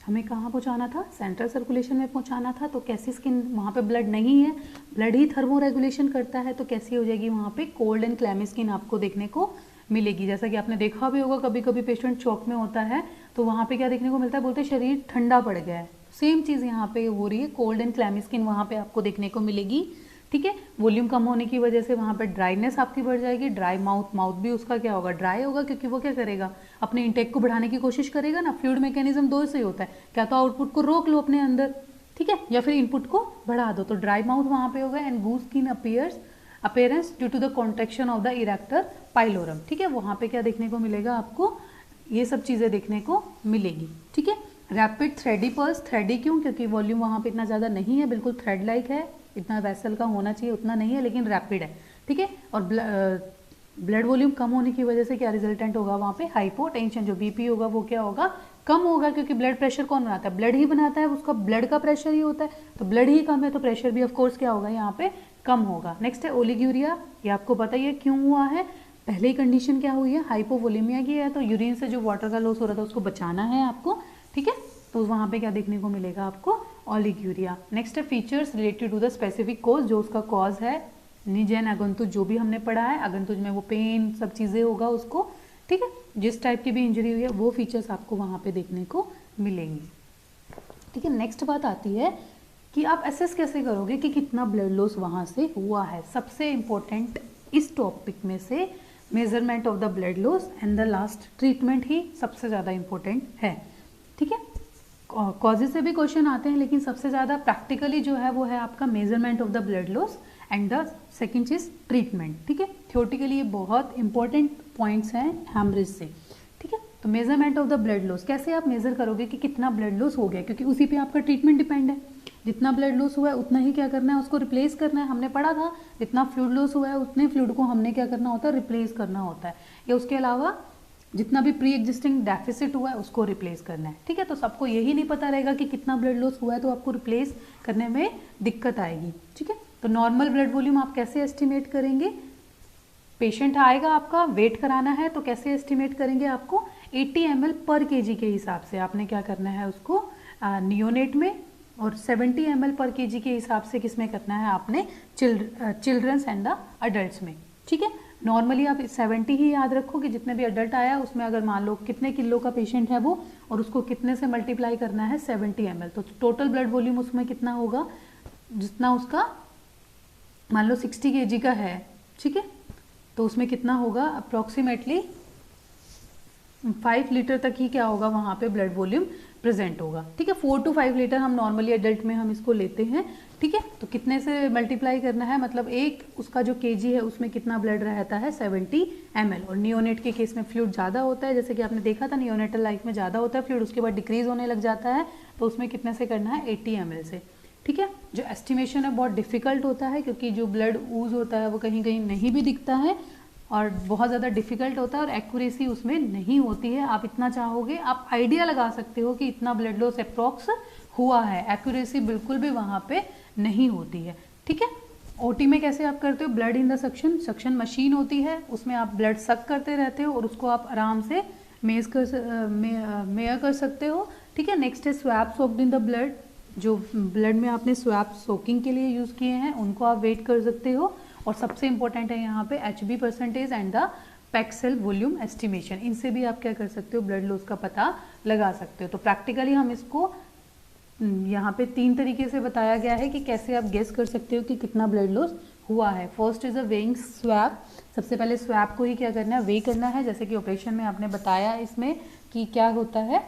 हमें कहाँ पहुँचाना था, सेंट्रल सर्कुलेशन में पहुँचाना था। तो कैसी स्किन, वहाँ पे ब्लड नहीं है, ब्लड ही थर्मो रेगुलेशन करता है, तो कैसी हो जाएगी वहाँ पे, कोल्ड एंड क्लैमी स्किन आपको देखने को मिलेगी। जैसा कि आपने देखा भी होगा, कभी कभी पेशेंट चौक में होता है तो वहाँ पे क्या देखने को मिलता है, बोलते हैं शरीर ठंडा पड़ गया है। सेम चीज़ यहाँ पे हो रही है, कोल्ड एंड क्लैमी स्किन वहाँ पे आपको देखने को मिलेगी। ठीक है, वॉल्यूम कम होने की वजह से वहाँ पे ड्राइनेस आपकी बढ़ जाएगी, ड्राई माउथ, माउथ भी उसका क्या होगा, ड्राई होगा, क्योंकि वो क्या करेगा, अपने इंटेक को बढ़ाने की कोशिश करेगा ना। फ्लूइड मैकेनिज्म दो से होता है, क्या तो आउटपुट को रोक लो अपने अंदर, ठीक है, या फिर इनपुट को बढ़ा दो। तो ड्राई माउथ वहाँ पे होगा and goose skin appearance due to the contraction of the arrector pilorum. ठीक है, वहाँ पे क्या देखने को मिलेगा आपको, ये सब चीज़ें देखने को मिलेगी। ठीक है, रैपिड थ्रेडी पल्स, थ्रेडी क्यों, क्योंकि वॉल्यूम वहाँ पे इतना ज़्यादा नहीं है, बिल्कुल थ्रेड लाइक है, इतना वेसल का होना चाहिए उतना नहीं है, लेकिन रैपिड है। ठीक है, और ब्लड वॉल्यूम कम होने की वजह से क्या रिजल्टेंट होगा वहाँ पे, हाइपोटेंशन, जो बीपी होगा वो क्या होगा, कम होगा, क्योंकि ब्लड प्रेशर कौन बनाता है, ब्लड ही बनाता है, उसका ब्लड का प्रेशर ही होता है, तो ब्लड ही कम है तो प्रेशर भी ऑफ कोर्स क्या होगा यहाँ पे, कम होगा। नेक्स्ट है ओलिग्यूरिया, ये आपको पता ही है क्यों हुआ है, पहले ही कंडीशन क्या हुई है, हाइपोवोलेमिया की है, तो यूरिन से जो वाटर का लॉस हो रहा था उसको बचाना है आपको। ठीक है, तो वहाँ पे क्या देखने को मिलेगा आपको, ओलिग्यूरिया। नेक्स्ट है features related to the specific cause, जो उसका कॉज है, निजन अगंतुज जो भी हमने पढ़ा है, अगंतुज में वो पेन सब चीज़ें होगा उसको। ठीक है, जिस टाइप की भी इंजरी हुई है वो फीचर्स आपको वहाँ पे देखने को मिलेंगे। ठीक है, नेक्स्ट बात आती है कि आप असेस कैसे करोगे कि कितना ब्लड लॉस वहाँ से हुआ है। सबसे इम्पोर्टेंट इस टॉपिक में से measurement of the blood loss and the last treatment ही सबसे ज़्यादा इम्पोर्टेंट है। ठीक है, कॉजेज से भी क्वेश्चन आते हैं, लेकिन सबसे ज़्यादा प्रैक्टिकली जो है वो है आपका measurement of the blood loss and the second चीज ट्रीटमेंट। ठीक है, थियोरेटिकली ये बहुत इंपॉर्टेंट पॉइंट्स हैं हैमरेज से। ठीक है, तो measurement of the blood loss, कैसे आप मेजर करोगे कि कितना ब्लड लॉस हो गया, क्योंकि उसी पे आपका ट्रीटमेंट डिपेंड है। जितना ब्लड लॉस हुआ है उतना ही क्या करना है, उसको रिप्लेस करना है। हमने पढ़ा था जितना फ्लूइड लॉस हुआ है उतने फ्लूइड को हमने क्या करना होता है, रिप्लेस करना होता है, या उसके अलावा जितना भी प्री एग्जिस्टिंग डेफिसिट हुआ है उसको रिप्लेस करना है। ठीक है, तो सबको यही नहीं पता रहेगा कि कितना ब्लड लॉस हुआ है, तो आपको रिप्लेस करने में दिक्कत आएगी। ठीक है, तो नॉर्मल ब्लड वॉल्यूम आप कैसे एस्टिमेट करेंगे, पेशेंट आएगा आपका, वेट कराना है, तो कैसे एस्टिमेट करेंगे, आपको 80 ml पर केजी के हिसाब से आपने क्या करना है उसको नियोनेट में, और 70 ml पर केजी के हिसाब से किसमें करना है आपने, चिल्ड्रंस एंड द अडल्ट्स में। ठीक है, नॉर्मली आप 70 ही याद रखो कि जितने भी अडल्ट आया उसमें अगर मान लो कितने किलो का पेशेंट है वो, और उसको कितने से मल्टीप्लाई करना है 70 ml, तो टोटल ब्लड वॉल्यूम उसमें कितना होगा, जितना उसका मान लो 60 kg का है। ठीक है, तो उसमें कितना होगा, अप्रॉक्सीमेटली 5 लीटर तक ही क्या होगा वहाँ पे ब्लड वॉल्यूम प्रेजेंट होगा। ठीक है, 4 to 5 लीटर हम नॉर्मली एडल्ट में हम इसको लेते हैं। ठीक है, तो कितने से मल्टीप्लाई करना है, मतलब एक उसका जो केजी है उसमें कितना ब्लड रहता है 70 ml, और नियोनेट के केस में फ्लूइड ज़्यादा होता है, जैसे कि आपने देखा था नियोनेटल लाइफ में ज़्यादा होता है फ्लूइड, उसके बाद डिक्रीज होने लग जाता है, तो उसमें कितने से करना है 80 ml से। ठीक है, जो एस्टिमेशन है बहुत डिफिकल्ट होता है, क्योंकि जो ब्लड ऊज होता है वो कहीं कहीं नहीं भी दिखता है और बहुत ज़्यादा डिफिकल्ट होता है, और एक्यूरेसी उसमें नहीं होती है। आप इतना चाहोगे आप आइडिया लगा सकते हो कि इतना ब्लड लॉस अप्रॉक्स हुआ है, एक्यूरेसी बिल्कुल भी वहाँ पे नहीं होती है। ठीक है, ओटी में कैसे आप करते हो, blood in the suction machine होती है, उसमें आप ब्लड सक करते रहते हो और उसको आप आराम से मेयर कर सकते हो। ठीक है, नेक्स्ट है swap soaked in the blood, जो ब्लड में आपने स्वैप सोकिंग के लिए यूज़ किए हैं उनको आप वेट कर सकते हो। और सबसे इंपॉर्टेंट है यहाँ पे HB percentage and the pack cell volume estimation, इनसे भी आप क्या कर सकते हो, ब्लड लॉस का पता लगा सकते हो। तो प्रैक्टिकली हम इसको यहाँ पे 3 तरीके से बताया गया है कि कैसे आप गेस कर सकते हो कि कितना ब्लड लॉस हुआ है। First is a weighing swap, सबसे पहले स्वैप को ही क्या करना है, वे करना है, जैसे कि ऑपरेशन में आपने बताया इसमें कि क्या होता है,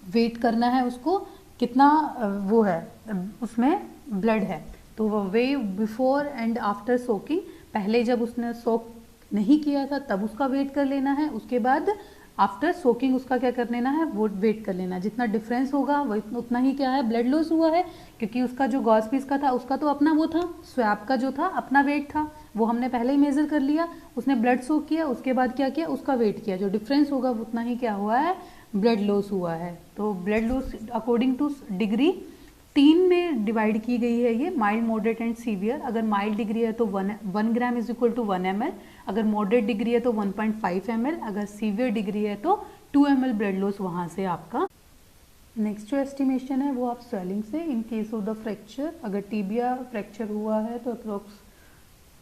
वेट करना है उसको कितना वो है उसमें ब्लड है, तो वो way before and after soaking, पहले जब उसने सोक नहीं किया था तब उसका वेट कर लेना है, उसके बाद आफ्टर सोकिंग उसका क्या कर लेना है, वो वेट कर लेना है। जितना डिफरेंस होगा वो उतना ही क्या है ब्लड लॉस हुआ है, क्योंकि उसका जो गॉस पीस का था उसका तो अपना वो था, स्वैप का जो था अपना वेट था, वो हमने पहले ही मेजर कर लिया, उसने ब्लड सोक किया, उसके बाद क्या किया, उसका वेट किया, जो डिफरेंस होगा उतना ही क्या हुआ है, ब्लड लॉस हुआ है। तो blood loss according to degree 3 में डिवाइड की गई है ये, माइल्ड, मॉडरेट एंड सीवियर। अगर माइल्ड डिग्री है तो 1 gram is equal to 1 ml, अगर मॉडरेट डिग्री है तो 1.5 ml, अगर सीवियर डिग्री है तो 2 ml ब्लड लॉस वहाँ से आपका नेक्स्ट जो एस्टिमेशन है वो आप स्वेलिंग से, in case of the fracture, अगर टीबिया फ्रैक्चर हुआ है तो अप्रोक्स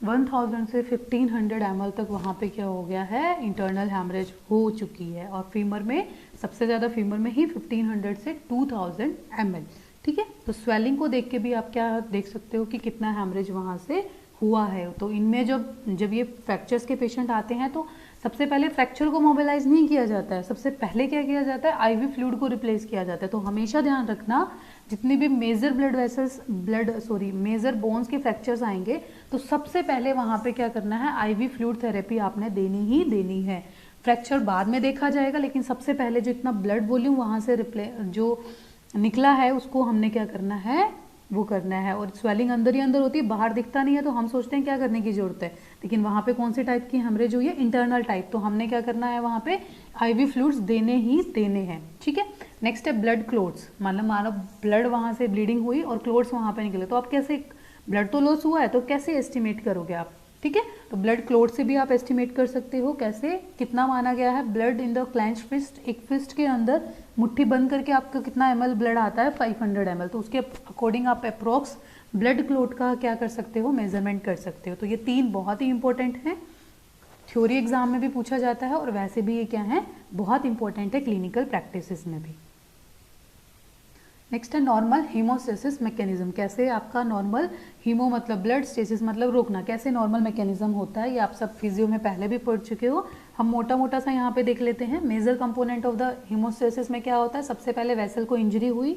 1000 से 1500 ml तक वहाँ पे क्या हो गया है, इंटरनल हैमरेज हो चुकी है। और फीमर में सबसे ज़्यादा फीमर में ही 1500 से 2000 ml। ठीक है, तो स्वेलिंग को देख के भी आप क्या देख सकते हो कि कितना हैमरेज वहाँ से हुआ है। तो इनमें जब ये फ्रैक्चर्स के पेशेंट आते हैं तो सबसे पहले फ्रैक्चर को मोबिलाइज नहीं किया जाता है, सबसे पहले क्या किया जाता है, आईवी फ्लूइड को रिप्लेस किया जाता है। तो हमेशा ध्यान रखना, जितनी भी मेजर मेजर बोन्स के फ्रैक्चर्स आएंगे तो सबसे पहले वहाँ पे क्या करना है, आईवी फ्लूइड थेरेपी आपने देनी ही देनी है। फ्रैक्चर बाद में देखा जाएगा, लेकिन सबसे पहले जो इतना ब्लड वॉल्यूम वहाँ से जो निकला है उसको हमने क्या करना है, वो करना है। और स्वेलिंग अंदर ही अंदर होती है, बाहर दिखता नहीं है, तो हम सोचते हैं क्या करने की जरूरत है, लेकिन वहाँ पे कौन से टाइप की हेमरेज हुई है, इंटरनल टाइप। तो हमने क्या करना है, वहाँ पे आईवी फ्लूइड्स देने ही देने हैं। ठीक है, नेक्स्ट है ब्लड क्लोट्स, मतलब मानो ब्लड वहाँ से ब्लीडिंग हुई और क्लोट्स वहाँ पे निकले, तो आप कैसे, ब्लड तो लॉस हुआ है तो कैसे एस्टिमेट करोगे आप। ठीक है, तो ब्लड क्लोट से भी आप एस्टिमेट कर सकते हो, कैसे, कितना माना गया है, blood in the clench fist, एक फिस्ट के अंदर मुट्ठी बंद करके आपका कितना ml ब्लड आता है, 500 ml। तो उसके अकॉर्डिंग आप अप्रोक्स ब्लड क्लोट का क्या कर सकते हो, मेजरमेंट कर सकते हो। तो ये 3 बहुत ही इंपॉर्टेंट हैं, थ्योरी एग्जाम में भी पूछा जाता है और वैसे भी ये क्या है, बहुत इंपॉर्टेंट है क्लिनिकल प्रैक्टिसेस में भी। नेक्स्ट है नॉर्मल हीमोस्टेसिस मैकेनिज्म, कैसे आपका नॉर्मल, हीमो मतलब ब्लड, स्टेसिस मतलब रोकना, कैसे नॉर्मल मैकेनिज्म होता है, ये आप सब फिजियो में पहले भी पढ़ चुके हो। हम मोटा मोटा सा यहाँ पे देख लेते हैं। Major component of the haemostasis में क्या होता है, सबसे पहले वेसल को इंजरी हुई,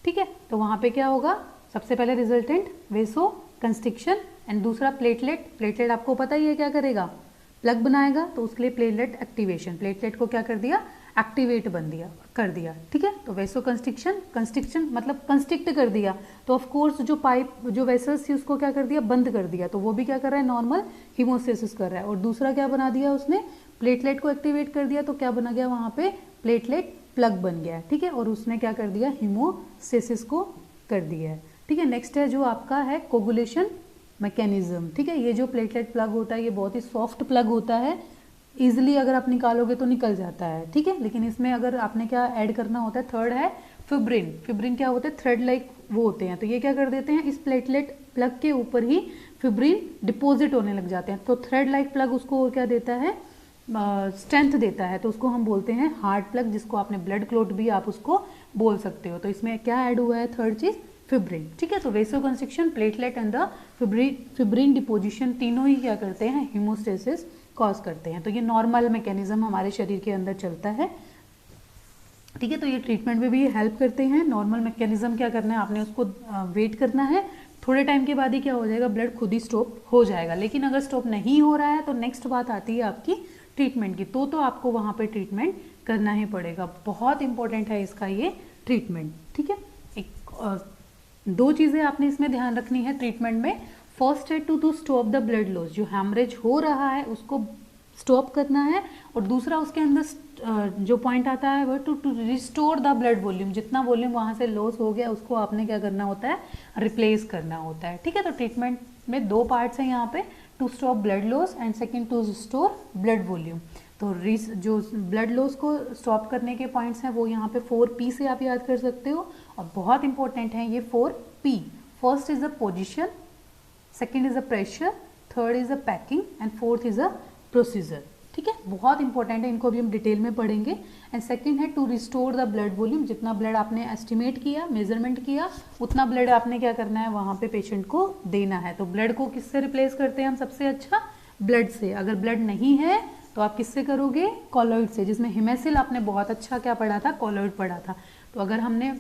ठीक है, तो वहाँ पे क्या होगा, सबसे पहले रिजल्टेंट वेसो कंस्ट्रिक्शन, एंड दूसरा प्लेटलेट आपको पता ही है क्या करेगा, प्लग बनाएगा, तो उसके लिए प्लेटलेट एक्टिवेशन, प्लेटलेट को क्या कर दिया, एक्टिवेट कर दिया। ठीक है, तो वेसो कंस्ट्रिक्शन मतलब कंस्ट्रिक्ट कर दिया, तो ऑफ कोर्स जो पाइप, जो वेसल्स थी उसको क्या कर दिया, बंद कर दिया, तो वो भी क्या कर रहा है, नॉर्मल हीमोस्टेसिस कर रहा है। और दूसरा क्या बना दिया उसने, प्लेटलेट को एक्टिवेट कर दिया, तो क्या बना गया वहाँ पे, प्लेटलेट प्लग बन गया। ठीक है, और उसने क्या कर दिया, हीमोस्टेसिस को कर दिया है। ठीक है, नेक्स्ट है जो आपका है कोगुलेशन मैकेनिज्म। ठीक है, ये जो प्लेटलेट प्लग होता है ये बहुत ही सॉफ्ट प्लग होता है, इजिली अगर आप निकालोगे तो निकल जाता है। ठीक है, लेकिन इसमें अगर आपने क्या ऐड करना होता है, थर्ड है फिब्रिन क्या होते हैं, थ्रेड लाइक वो होते हैं, तो ये क्या कर देते हैं, इस प्लेटलेट प्लग के ऊपर ही फिब्रिन डिपोजिट होने लग जाते हैं। तो थ्रेड लाइक प्लग उसको क्या देता है, स्ट्रेंथ देता है, तो उसको हम बोलते हैं हार्ड प्लग, जिसको आपने ब्लड क्लोट भी आप उसको बोल सकते हो। तो इसमें क्या ऐड हुआ है, थर्ड चीज फिब्रिन। ठीक है, तो vasoconstriction, platelet and the fibrin deposition, तीनों ही क्या करते हैं, हीमोस्टेसिस कॉज करते हैं। तो ये नॉर्मल मैकेनिज्म हमारे शरीर के अंदर चलता है। ठीक है, तो ये ट्रीटमेंट में भी हेल्प करते हैं। नॉर्मल मैकेनिज्म क्या करना है, आपने उसको वेट करना है, थोड़े टाइम के बाद ही क्या हो जाएगा, ब्लड खुद ही स्टॉप हो जाएगा। लेकिन अगर स्टॉप नहीं हो रहा है तो नेक्स्ट बात आती है आपकी ट्रीटमेंट की, तो आपको वहाँ पे ट्रीटमेंट करना ही पड़ेगा। बहुत इंपॉर्टेंट है इसका ये ट्रीटमेंट। ठीक है, एक 2 चीज़ें आपने इसमें ध्यान रखनी है ट्रीटमेंट में। फर्स्ट है to stop the blood loss, जो हैमरेज हो रहा है उसको स्टॉप करना है, और दूसरा उसके अंदर जो पॉइंट आता है वो to restore the blood volume, जितना वॉल्यूम वहाँ से लॉस हो गया उसको आपने क्या करना होता है, रिप्लेस करना होता है। ठीक है, तो ट्रीटमेंट में 2 पार्ट्स हैं यहाँ पे, to stop blood loss and second to restore blood volume. तो जो ब्लड लॉस को स्टॉप करने के पॉइंट्स हैं वो यहाँ पे 4P से आप याद कर सकते हो, और बहुत इंपॉर्टेंट है ये 4P। First is the position, second is a pressure, third is a packing and fourth is a procedure. ठीक है, बहुत इंपॉर्टेंट है, इनको अभी हम डिटेल में पढ़ेंगे। एंड सेकेंड है to restore the blood volume, जितना ब्लड आपने एस्टिमेट किया, मेजरमेंट किया, उतना ब्लड आपने क्या करना है, वहाँ पे पेशेंट को देना है। तो ब्लड को किससे रिप्लेस करते हैं हम, सबसे अच्छा ब्लड से। अगर ब्लड नहीं है तो आप किससे करोगे, कॉलॉइड से, जिसमें हिमेसिल आपने बहुत अच्छा क्या पढ़ा था, कॉलॉइड पढ़ा था। तो अगर हमने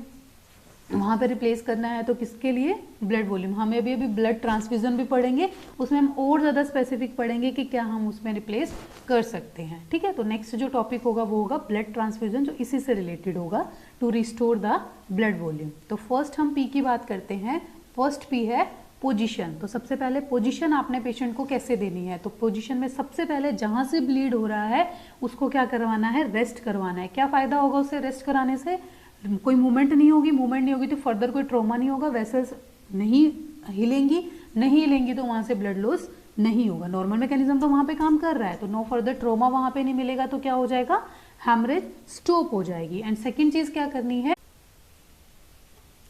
वहाँ पे रिप्लेस करना है तो किसके लिए, ब्लड वॉल्यूम। हमें अभी ब्लड ट्रांसफ्यूजन भी पढ़ेंगे, उसमें हम और ज़्यादा स्पेसिफिक पढ़ेंगे कि क्या हम उसमें रिप्लेस कर सकते हैं। ठीक है, तो नेक्स्ट जो टॉपिक होगा वो होगा ब्लड ट्रांसफ्यूजन, जो इसी से रिलेटेड होगा, to restore the blood volume. तो फर्स्ट हम पी की बात करते हैं। फर्स्ट पी है पोजीशन। तो सबसे पहले पोजीशन आपने पेशेंट को कैसे देनी है, तो पोजीशन में सबसे पहले जहाँ से ब्लीड हो रहा है उसको क्या करवाना है, रेस्ट करवाना है। क्या फ़ायदा होगा उससे रेस्ट कराने से, कोई मूवमेंट नहीं होगी तो फर्दर कोई ट्रॉमा नहीं होगा, वेसल्स नहीं हिलेंगी तो वहाँ से ब्लड लॉस नहीं होगा। नॉर्मल मैकेनिज्म तो वहाँ पे काम कर रहा है, तो नो फर्दर ट्रॉमा वहाँ पे नहीं मिलेगा, तो क्या हो जाएगा, हैमरेज स्टॉप हो जाएगी। एंड सेकेंड चीज़ क्या करनी है,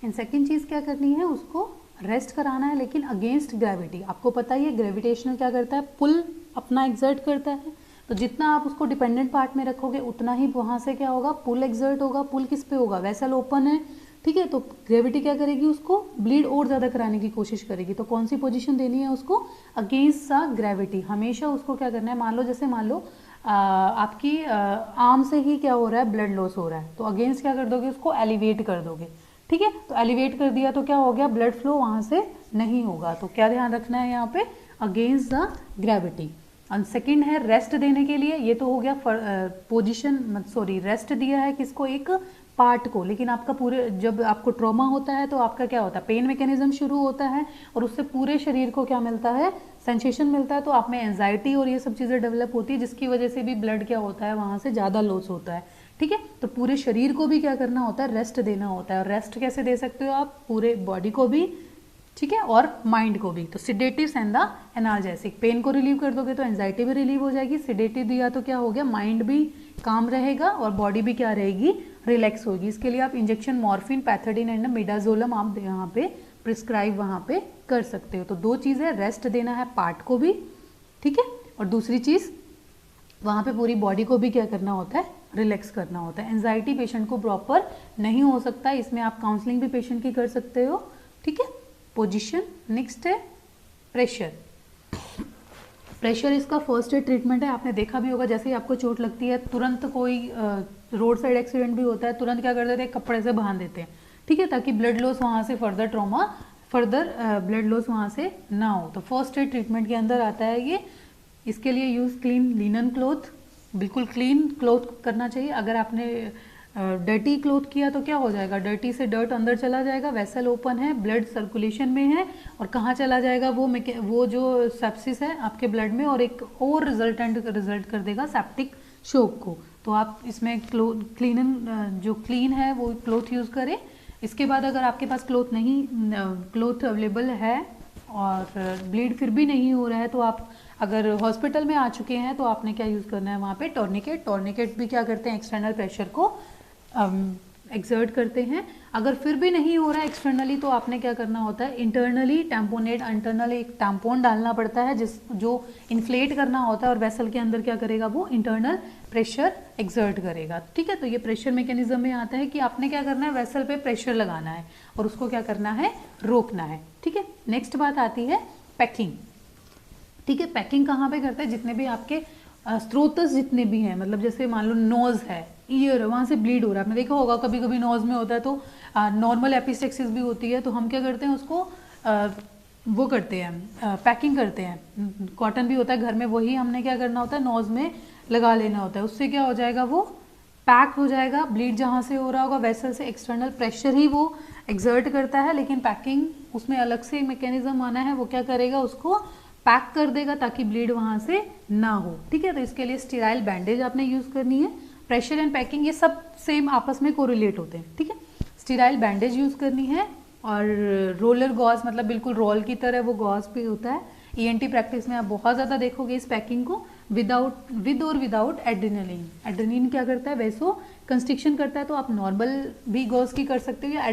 एंड सेकेंड चीज़ क्या करनी है, उसको रेस्ट कराना है, लेकिन अगेंस्ट ग्रेविटी। आपको पता ही है ग्रेविटेशनल क्या करता है, पुल अपना एक्सर्ट करता है, तो जितना आप उसको डिपेंडेंट पार्ट में रखोगे उतना ही वहाँ से क्या होगा, पुल एक्सर्ट होगा। पुल किस पे होगा, वेसल ओपन है, ठीक है, तो ग्रेविटी क्या करेगी, उसको ब्लीड और ज़्यादा कराने की कोशिश करेगी। तो कौन सी पोजीशन देनी है उसको, अगेंस्ट द ग्रेविटी। हमेशा उसको क्या करना है, मान लो जैसे मान लो आपकी आर्म से ही क्या हो रहा है, ब्लड लॉस हो रहा है, तो अगेंस्ट क्या कर दोगे, उसको एलिवेट कर दोगे, ठीक है। तो एलिवेट कर दिया तो क्या हो गया, ब्लड फ्लो वहाँ से नहीं होगा। तो क्या ध्यान रखना है यहाँ पे, अगेंस्ट द ग्रेविटी। और सेकेंड है रेस्ट देने के लिए, ये तो हो गया पोजीशन, सॉरी रेस्ट दिया है किसको, एक पार्ट को, लेकिन आपका पूरे, जब आपको ट्रॉमा होता है तो आपका क्या होता है, पेन मैकेनिज्म शुरू होता है और उससे पूरे शरीर को क्या मिलता है, सेंसेशन मिलता है। तो आप में एंजाइटी और ये सब चीज़ें डेवलप होती है, जिसकी वजह से भी ब्लड क्या होता है, वहाँ से ज़्यादा लॉस होता है, ठीक है। तो पूरे शरीर को भी क्या करना होता है, रेस्ट देना होता है। और रेस्ट कैसे दे सकते हो आप, पूरे बॉडी को भी, ठीक है, और माइंड को भी। तो sedatives and the analgesic, pen को रिलीव कर दोगे तो एंजाइटी भी रिलीव हो जाएगी, सिडेटिव दिया तो क्या हो गया, माइंड भी काम रहेगा और बॉडी भी क्या रहेगी, रिलैक्स होगी। इसके लिए आप इंजेक्शन मॉर्फिन, पैथोडिन एंड मिडाजोलम आप यहाँ पे प्रिस्क्राइब वहाँ पे कर सकते हो। तो दो चीज़ें, रेस्ट देना है पार्ट को भी, ठीक है, और दूसरी चीज़ वहाँ पे पूरी बॉडी को भी क्या करना होता है, रिलैक्स करना होता है। एंजाइटी पेशेंट को प्रॉपर नहीं हो सकता, इसमें आप काउंसलिंग भी पेशेंट की कर सकते हो, ठीक है। पोजीशन, नेक्स्ट है प्रेशर। प्रेशर इसका फर्स्ट एड ट्रीटमेंट है। आपने देखा भी होगा, जैसे ही आपको चोट लगती है तुरंत कोई रोड साइड एक्सीडेंट भी होता है, तुरंत क्या कर देते हैं, कपड़े से बांध देते हैं, ठीक है, ताकि ब्लड लॉस वहाँ से फर्दर ब्लड लॉस वहाँ से ना हो। तो फर्स्ट एड ट्रीटमेंट के अंदर आता है ये। इसके लिए यूज़ क्लीन लिनन क्लॉथ, बिल्कुल क्लीन क्लॉथ करना चाहिए। अगर आपने डर्टी क्लॉथ किया तो क्या हो जाएगा, डर्टी से डर्ट अंदर चला जाएगा, वेसल ओपन है, ब्लड सर्कुलेशन में है, और कहाँ चला जाएगा वो जो सेप्सिस है आपके ब्लड में, और एक और रिजल्ट कर देगा सेप्टिक शॉक को। तो आप इसमें जो क्लीन है वो क्लॉथ यूज़ करें। इसके बाद अगर आपके पास क्लॉथ अवेलेबल है और ब्लीड फिर भी नहीं हो रहा है, तो आप अगर हॉस्पिटल में आ चुके हैं तो आपने क्या यूज़ करना है, वहाँ पे टॉर्निकेट भी क्या करते हैं, एक्सटर्नल प्रेशर को एक्सर्ट करते हैं। अगर फिर भी नहीं हो रहा है एक्सटर्नली, तो आपने क्या करना होता है, इंटरनली टैम्पोनेट, इंटरनल एक टैम्पोन डालना पड़ता है जो इन्फ्लेट करना होता है, और वेसल के अंदर क्या करेगा, वो इंटरनल प्रेशर एक्सर्ट करेगा, ठीक है। तो ये प्रेशर मैकेनिज्म में आता है कि आपने क्या करना है, वेसल पे प्रेशर लगाना है और उसको क्या करना है, रोकना है, ठीक है। नेक्स्ट बात आती है पैकिंग, ठीक है। पैकिंग कहाँ पे करते हैं, जितने भी आपके स्रोतस जितने भी हैं, मतलब जैसे मान लो नोज है, ईयर है, वहाँ से ब्लीड हो रहा है, आपने देखा होगा कभी कभी नोज में होता है, तो नॉर्मल एपिस्टेक्सिस भी होती है, तो हम क्या करते हैं उसको वो करते हैं, पैकिंग करते हैं। कॉटन भी होता है घर में, वही हमने क्या करना होता है, नोज में लगा लेना होता है। उससे क्या हो जाएगा, वो पैक हो जाएगा। ब्लीड जहाँ से हो रहा होगा वेसल से एक्सटर्नल प्रेशर ही वो एक्सर्ट करता है, लेकिन पैकिंग उसमें अलग से मैकेनिज्म आना है, वो क्या करेगा, उसको पैक कर देगा ताकि ब्लीड वहाँ से ना हो, ठीक है। तो इसके लिए स्टीराइल बैंडेज आपने यूज़ करनी है। प्रेशर एंड पैकिंग ये सब सेम आपस में कोरिलेट होते हैं, ठीक है। स्टीराइल बैंडेज यूज़ करनी है, और रोलर गॉज, मतलब बिल्कुल रोल की तरह वो गॉज भी होता है। ईएनटी प्रैक्टिस में आप बहुत ज़्यादा देखोगे इस पैकिंग को, विद और विदाउट एड्रेनलिन। एड्रेनलिन क्या करता है, वैसो कंस्ट्रिक्शन करता है, तो आप नॉर्मल भी गॉज की कर सकते हो, या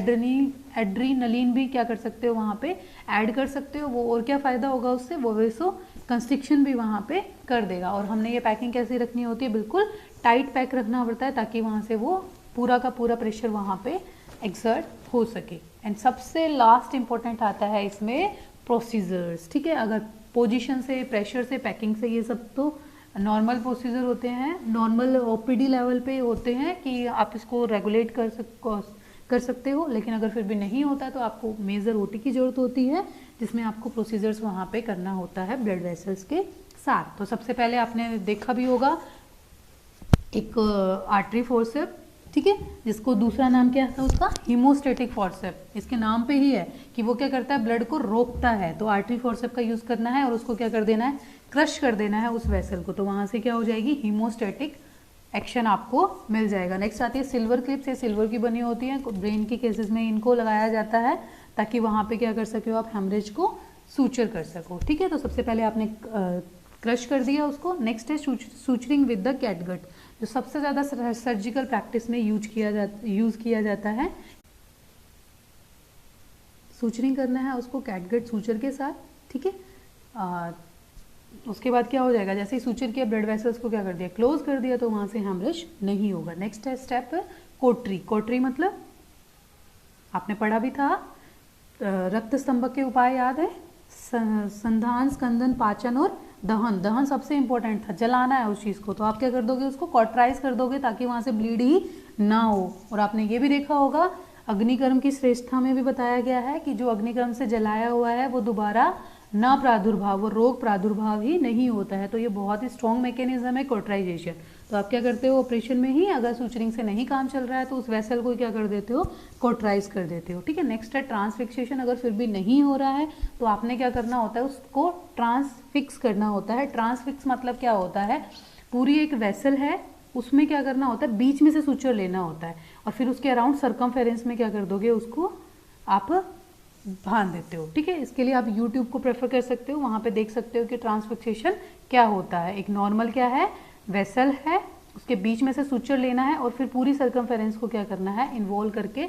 एड्रीनलिन भी क्या कर सकते हो, वहाँ पे ऐड कर सकते हो। वो और क्या फ़ायदा होगा उससे, वो वैसो कंस्ट्रिक्शन भी वहाँ पे कर देगा। और हमने ये पैकिंग कैसे रखनी होती है, बिल्कुल टाइट पैक रखना पड़ता है, ताकि वहाँ से वो पूरा का पूरा प्रेशर वहाँ पे एक्सर्ट हो सके। एंड सबसे लास्ट इंपॉर्टेंट आता है इसमें प्रोसीजर्स, ठीक है। अगर पोजीशन से, प्रेशर से, पैकिंग से, ये सब तो नॉर्मल प्रोसीजर होते हैं, नॉर्मल ओपीडी लेवल पे होते हैं कि आप इसको रेगुलेट कर सकते हो। लेकिन अगर फिर भी नहीं होता तो आपको मेजर ओटी की ज़रूरत होती है, जिसमें आपको प्रोसीजर्स वहाँ पे करना होता है ब्लड वेसल्स के साथ। तो सबसे पहले आपने देखा भी होगा एक आर्टरी फोर्सेप, ठीक है, जिसको दूसरा नाम क्या था उसका, हीमोस्टेटिक फोर्सेप। इसके नाम पे ही है कि वो क्या करता है, ब्लड को रोकता है। तो आर्टरी फोर्सेप का यूज़ करना है और उसको क्या कर देना है, क्रश कर देना है उस वेसल को। तो वहाँ से क्या हो जाएगी, हीमोस्टेटिक एक्शन आपको मिल जाएगा। नेक्स्ट आती है सिल्वर क्लिप्स। ये सिल्वर की बनी होती है, ब्रेन के केसेस में इनको लगाया जाता है ताकि वहाँ पे क्या कर सके हो आप, हेमरेज को सूचर कर सको, ठीक है। तो सबसे पहले आपने क्रश कर दिया उसको। नेक्स्ट है सूचरिंग विद द कैटगट, जो सबसे ज़्यादा सर्जिकल प्रैक्टिस में यूज़ किया जाता है। सूचरिंग करना है उसको कैटगट सूचर के साथ, ठीक है। उसके बाद क्या हो जाएगा, जैसे ही सूचर किया ब्लड वेसल्स को क्या कर दिया, क्लोज कर दिया, तो वहाँ से हेमरेज नहीं होगा। नेक्स्ट स्टेप है कोटरी। कोटरी मतलब आपने पढ़ा भी था, रक्त स्तंभक के उपाय याद है, संधान, स्कंदन, पाचन और दहन। दहन सबसे इंपॉर्टेंट था, जलाना है उस चीज़ को, तो आप क्या कर दोगे, उसको कॉटराइज कर दोगे ताकि वहाँ से ब्लीड ही ना हो। और आपने ये भी देखा होगा अग्निकर्म की श्रेष्ठता में भी बताया गया है कि जो अग्निकर्म से जलाया हुआ है वो दोबारा ना प्रादुर्भाव, वो रोग प्रादुर्भाव ही नहीं होता है। तो ये बहुत ही स्ट्रॉन्ग मैकेनिज्म है कॉटराइजेशन। तो आप क्या करते हो, ऑपरेशन में ही अगर सूचरिंग से नहीं काम चल रहा है तो उस वेसल को क्या कर देते हो, कॉटराइज कर देते हो, ठीक है। नेक्स्ट है ट्रांसफिक्सेशन। अगर फिर भी नहीं हो रहा है तो आपने क्या करना होता है, उसको ट्रांसफिक्स करना होता है। ट्रांसफिक्स मतलब क्या होता है, पूरी एक वेसल है, उसमें क्या करना होता है, बीच में से सूचर लेना होता है और फिर उसके अराउंड सर्कमफेरेंस में क्या कर दोगे, उसको आप बांध देते हो, ठीक है। इसके लिए आप YouTube को प्रेफर कर सकते हो, वहाँ पे देख सकते हो कि ट्रांसफिक्सेशन क्या होता है। एक नॉर्मल क्या है, वेसल है, उसके बीच में से सूचर लेना है और फिर पूरी सर्कमफेरेंस को क्या करना है, इन्वॉल्व करके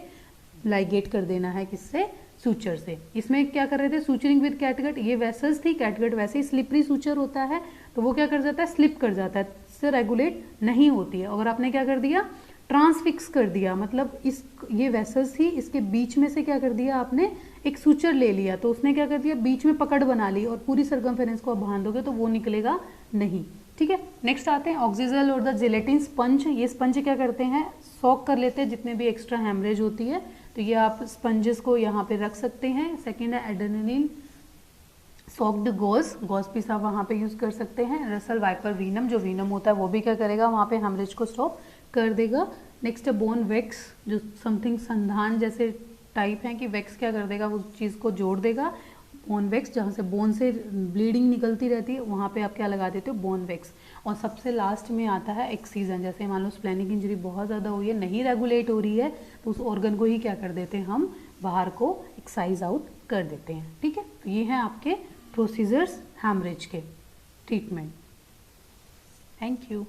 लाइगेट कर देना है, किससे, सूचर से। इसमें क्या कर रहे थे, सूचरिंग विद कैटगट, ये वेसल्स थी, कैटगट वैसे ही स्लिपरी सूचर होता है तो वो क्या कर जाता है, स्लिप कर जाता है, इससे रेगुलेट नहीं होती है। अगर आपने क्या कर दिया, ट्रांसफिक्स कर दिया, मतलब इस ये वेसल्स थी, इसके बीच में से क्या कर दिया आपने, एक सूचर ले लिया, तो उसने क्या कर दिया, बीच में पकड़ बना ली और पूरी सर्कमफेरेंस को आप बांधोगे तो वो निकलेगा नहीं, ठीक है। नेक्स्ट आते हैं ऑक्सीजल और द जिलेटिन स्पंज। ये स्पंज क्या करते हैं, सॉक कर लेते हैं जितने भी एक्स्ट्रा हेमरेज होती है, तो ये आप स्पंजेस को यहाँ पे रख सकते हैं। सेकेंड है adrenaline soaked gauze, gauze piece आप वहाँ पे यूज़ कर सकते हैं। रसल वाइपर वीनम, जो वीनम होता है वो भी क्या करेगा, वहाँ पे हेमरेज को स्टॉप कर देगा। नेक्स्ट है बोन वैक्स, जो समथिंग संधान जैसे टाइप है कि वैक्स क्या कर देगा, उस चीज़ को जोड़ देगा। बोन वैक्स, जहाँ से बोन से ब्लीडिंग निकलती रहती है वहाँ पे आप क्या लगा देते हो, बोन वैक्स। और सबसे लास्ट में आता है एक्सीजन। जैसे मान लो स्प्लेनिक इंजरी बहुत ज़्यादा हुई है, नहीं रेगुलेट हो रही है, तो उस ऑर्गन को ही क्या कर देते हैं, हम बाहर को एक्साइज आउट कर देते हैं, ठीक है। तो ये हैं आपके प्रोसीजर्स हेमरेज के ट्रीटमेंट। Thank you.